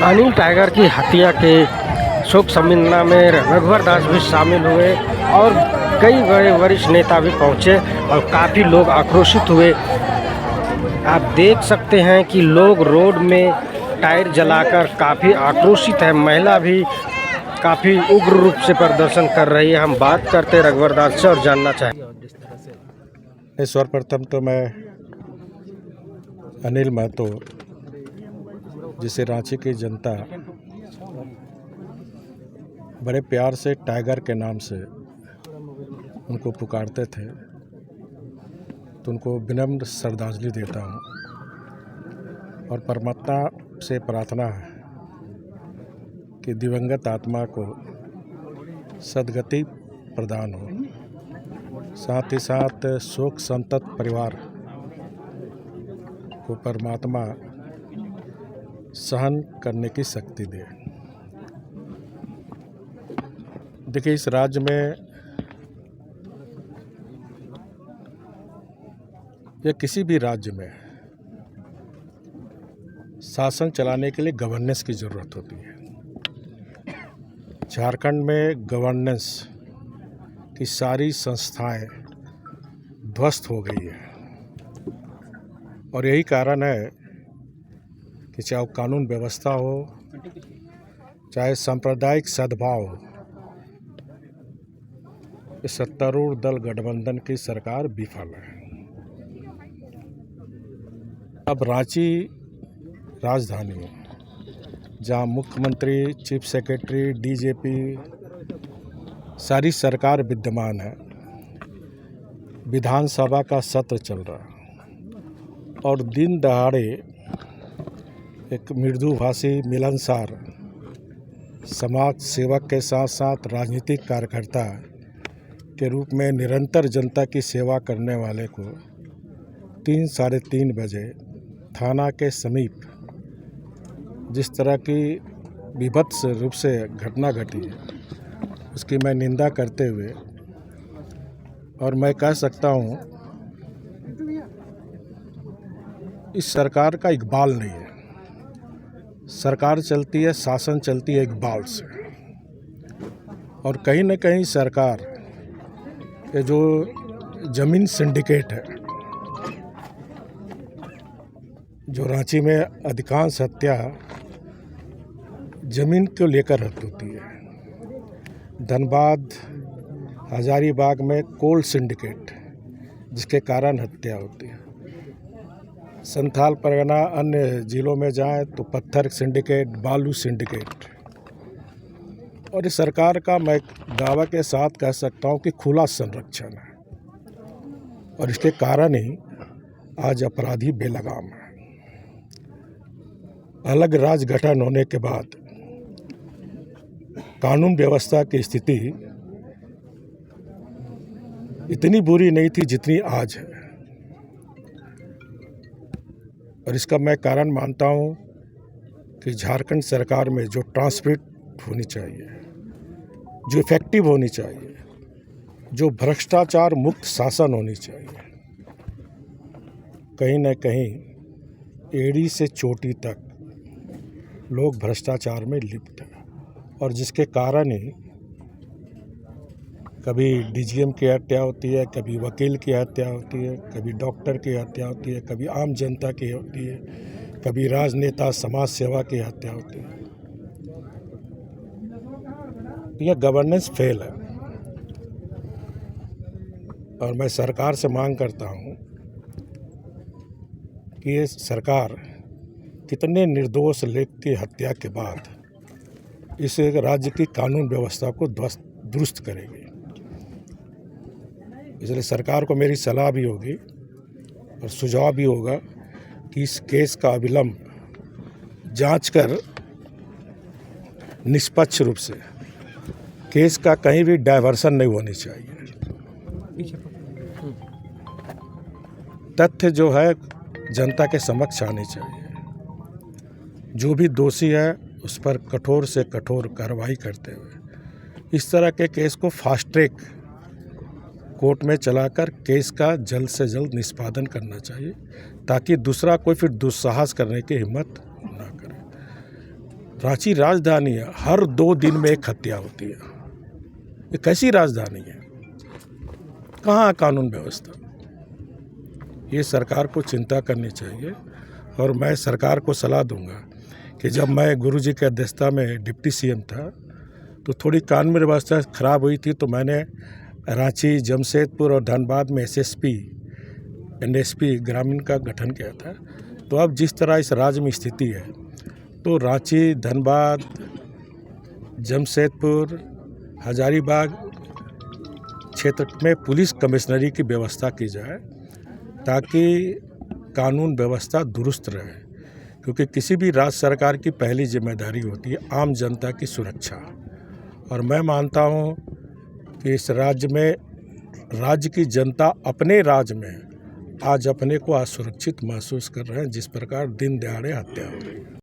Anil tiger की हत्या के शोक संवेदना में रघुवर दास भी शामिल हुए और कई बड़े वरिष्ठ नेता भी पहुंचे और काफ़ी लोग आक्रोशित हुए। आप देख सकते हैं कि लोग रोड में टायर जलाकर काफ़ी आक्रोशित है। महिला भी काफ़ी उग्र रूप से प्रदर्शन कर रही है। हम बात करते हैं रघुवर दास से और जानना चाहेंगे। सर्वप्रथम तो मैं अनिल महतो, जिसे रांची की जनता बड़े प्यार से टाइगर के नाम से उनको पुकारते थे, तो उनको विनम्र श्रद्धांजलि देता हूँ और परमात्मा से प्रार्थना है कि दिवंगत आत्मा को सद्गति प्रदान हो। साथ ही साथ शोक संतप्त परिवार को परमात्मा सहन करने की शक्ति दे। देखिए, इस राज्य में या किसी भी राज्य में शासन चलाने के लिए गवर्नेंस की ज़रूरत होती है। झारखंड में गवर्नेंस की सारी संस्थाएं ध्वस्त हो गई है और यही कारण है कि चाहे वो कानून व्यवस्था हो, चाहे सांप्रदायिक सद्भाव हो, इस सत्तारूढ़ दल गठबंधन की सरकार विफल है। अब रांची राजधानी है, जहाँ मुख्यमंत्री, चीफ सेक्रेटरी, डीजीपी सारी सरकार विद्यमान है। विधानसभा का सत्र चल रहा है और दिन दहाड़े एक मृदुभाषी, मिलनसार समाज सेवक के साथ साथ राजनीतिक कार्यकर्ता के रूप में निरंतर जनता की सेवा करने वाले को 3 साढ़े 3 बजे थाना के समीप जिस तरह की विभत्स रूप से घटना घटी है, उसकी मैं निंदा करते हुए और मैं कह सकता हूँ इस सरकार का इकबाल नहीं है। सरकार चलती है, शासन चलती है इकबाल से, और कहीं न कहीं सरकार ये जो ज़मीन सिंडिकेट है, जो रांची में अधिकांश हत्या ज़मीन को लेकर होती है। धनबाद, हजारीबाग में कोल सिंडिकेट जिसके कारण हत्या होती है। संथाल परगना अन्य ज़िलों में जाएं तो पत्थर सिंडिकेट, बालू सिंडिकेट। और इस सरकार का मैं दावा के साथ कह सकता हूं कि खुला संरक्षण है और इसके कारण ही आज अपराधी बेलगाम है। अलग राज्य गठन होने के बाद कानून व्यवस्था की स्थिति इतनी बुरी नहीं थी जितनी आज है, और इसका मैं कारण मानता हूं कि झारखंड सरकार में जो ट्रांसपेरेंट होनी चाहिए, जो इफेक्टिव होनी चाहिए, जो भ्रष्टाचार मुक्त शासन होनी चाहिए, कहीं न कहीं एड़ी से चोटी तक लोग भ्रष्टाचार में लिप्त हैं, और जिसके कारण ही कभी डीजीएम की हत्या होती है, कभी वकील की हत्या होती है, कभी डॉक्टर की हत्या होती है, कभी आम जनता की होती है, कभी राजनेता, समाज सेवा की हत्या होती है। यह गवर्नेंस फेल है और मैं सरकार से मांग करता हूं कि ये सरकार कितने निर्दोष लोग की हत्या के बाद इस राज्य की कानून व्यवस्था को दुरुस्त करेगी। इसलिए सरकार को मेरी सलाह भी होगी और सुझाव भी होगा कि इस केस का अविलंब जांच कर निष्पक्ष रूप से, केस का कहीं भी डायवर्सन नहीं होनी चाहिए। तथ्य जो है जनता के समक्ष आने चाहिए। जो भी दोषी है उस पर कठोर से कठोर कार्रवाई करते हुए इस तरह के केस को फास्ट ट्रैक कोर्ट में चलाकर केस का जल्द से जल्द निष्पादन करना चाहिए, ताकि दूसरा कोई फिर दुस्साहस करने की हिम्मत ना करे। रांची राजधानी है, हर 2 दिन में एक हत्या होती है। ये कैसी राजधानी है? कहाँ कानून व्यवस्था? ये सरकार को चिंता करनी चाहिए। और मैं सरकार को सलाह दूंगा कि जब मैं गुरुजी की अध्यक्षता में डिप्टी सीएम था तो थोड़ी कानून व्यवस्था खराब हुई थी, तो मैंने रांची, जमशेदपुर और धनबाद में एसएसपी एनएसपी ग्रामीण का गठन किया था। तो अब जिस तरह इस राज्य में स्थिति है, तो रांची, धनबाद, जमशेदपुर, हजारीबाग क्षेत्र में पुलिस कमिश्नरी की व्यवस्था की जाए ताकि कानून व्यवस्था दुरुस्त रहे, क्योंकि किसी भी राज्य सरकार की पहली जिम्मेदारी होती है आम जनता की सुरक्षा। और मैं मानता हूँ कि इस राज्य में राज्य की जनता अपने राज्य में आज अपने को असुरक्षित महसूस कर रहे हैं, जिस प्रकार दिन दहाड़े हत्या हो रही है।